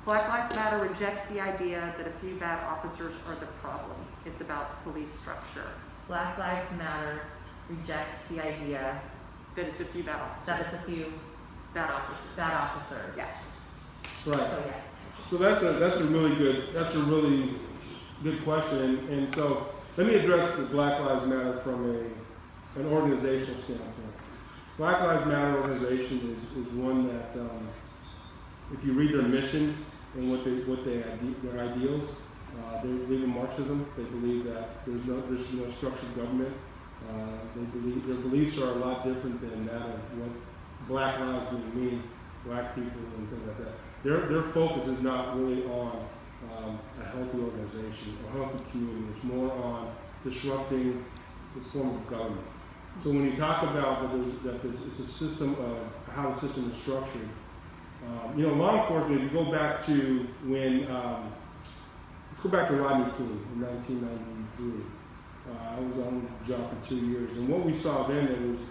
Black Lives Matter rejects the idea that a few bad officers are the problem. It's about police structure. Black Lives Matter rejects the idea that it's a few bad officers. That it's a few bad officers. Bad officers. Yeah. Right. So, yeah. So that's a really good question. And so let me address the Black Lives Matter from an organizational standpoint. Black Lives Matter organization is one that, if you read their mission and their ideals, they believe in Marxism. They believe that there's no structured government. Their beliefs are a lot different than that of what Black lives mean, Black people and things like that. Their focus is not really on a healthy organization or healthy community. It's more on disrupting the form of government. So when you talk about it's a system of how the system is structured, law enforcement, if you go back to when, let's go back to Rodney King in 1993. I was on the job for 2 years, and what we saw then,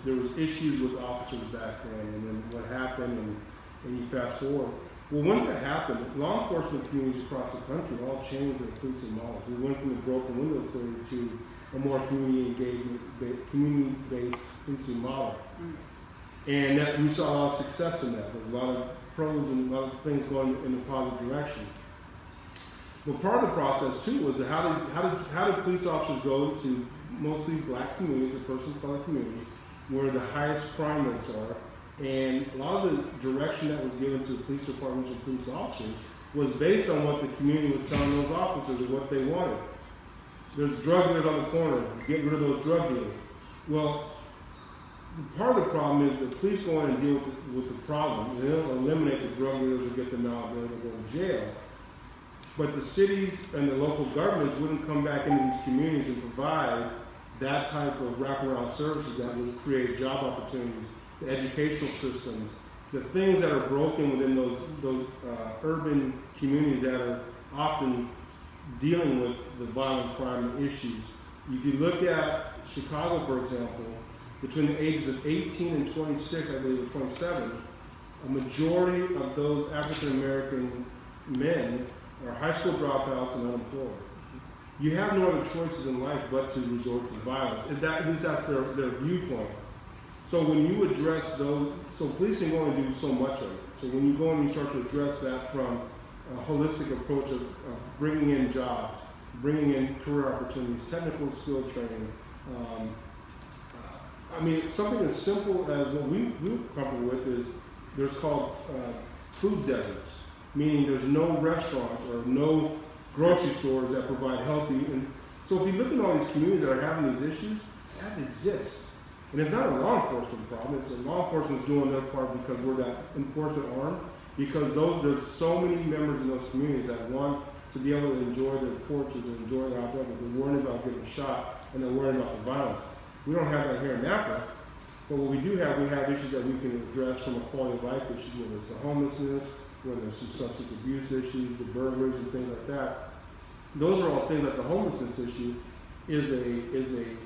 there was issues with officers back then, and then what happened, and you fast forward. Well, when that happened, law enforcement communities across the country all changed their policing models. We went from the broken windows theory to a more community-based policing model. And that we saw a lot of success in that. There was a lot of pros and a lot of things going in a positive direction. But part of the process too was how did police officers go to mostly Black communities, or person of color communities, where the highest crime rates are, and a lot of the direction that was given to the police departments and police officers was based on what the community was telling those officers or what they wanted. There's drug dealers on the corner, get rid of those drug dealers. Well, part of the problem is the police go in and deal with the problem. They don't eliminate the drug dealers or get them out there to go to jail. But the cities and the local governments wouldn't come back into these communities and provide that type of wraparound services that would create job opportunities, the educational systems, the things that are broken within those urban communities that are often dealing with the violent crime issues. If you look at Chicago, for example, between the ages of 18 and 26, I believe, or 27, a majority of those African American men are high school dropouts and unemployed. You have no other choices in life but to resort to violence. And at least that's their viewpoint. So when you address those, so police can only do so much of it. So when you go and you start to address that from a holistic approach of bringing in jobs, bringing in career opportunities, technical skill training, something as simple as what we're comfortable with is there's called food deserts. Meaning there's no restaurants or no grocery stores that provide healthy. And so if you look at all these communities that are having these issues, that exists. And it's not a law enforcement problem. It's law enforcement's doing their part because we're that enforcement arm. Because there's so many members in those communities that want to be able to enjoy their porches and enjoy their outdoors, but they're worried about getting shot and they're worried about the violence. We don't have that here in Napa. But what we do have, we have issues that we can address from a quality of life issue, whether it's the homelessness, whether there's some substance abuse issues, the burglaries and things like that. Those are all things like the homelessness issue is a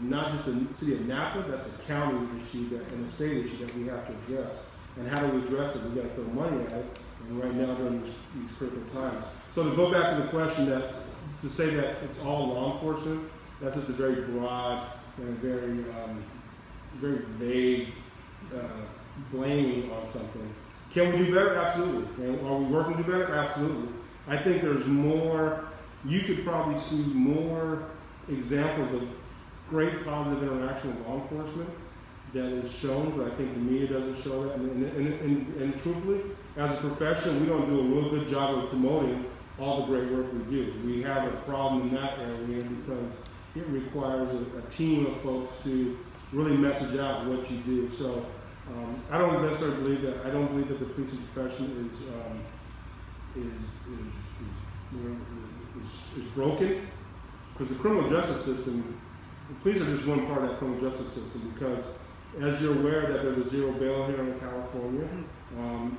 not just a city of Napa, that's a county issue and a state issue that we have to address. And how do we address it? We got to throw money at it, and right now during these critical times. So to go back to the question to say that it's all law enforcement, that's just a very broad and very vague blaming on something. Can we do better? Absolutely. And are we working to do better? Absolutely. I think there's more, you could probably see more examples of great positive interaction with law enforcement that is shown, but I think the media doesn't show that. And truthfully, as a profession, we don't do a real good job of promoting all the great work we do. We have a problem in that area because it requires a team of folks to really message out what you do. So I don't necessarily believe that. I don't believe that the policing profession is broken, because the criminal justice system, the police are just one part of that criminal justice system. Because as you're aware that there's a zero bail here in California,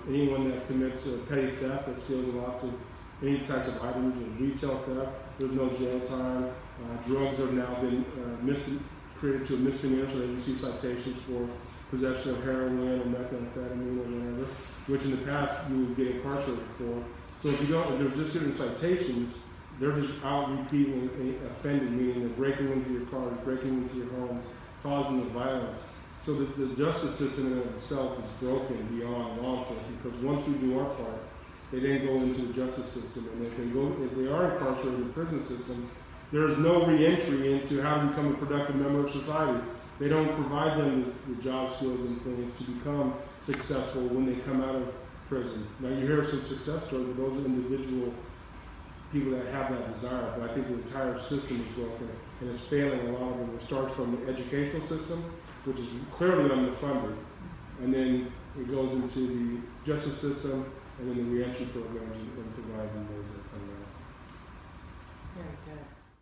anyone that commits petty theft, that steals lots of any types of items, retail theft, there's no jail time. Drugs have now been created to a misdemeanor, so they receive citations for possession of heroin or methamphetamine or whatever, which in the past you would get incarcerated for. So if they're just getting citations, they're just out repeating offending, meaning they're breaking into your cars, breaking into your homes, causing the violence. So the justice system in itself is broken beyond law enforcement, because once we do our part, they then go into the justice system, and if they are incarcerated in the prison system, there is no re-entry into how to become a productive member of society. They don't provide them with job skills and things to become successful when they come out of prison. Now you hear some success stories, but those are individual people that have that desire. But I think the entire system is broken and it's failing a lot of them. It starts from the educational system, which is clearly underfunded, and then it goes into the justice system and then the re-entry programs and providing those.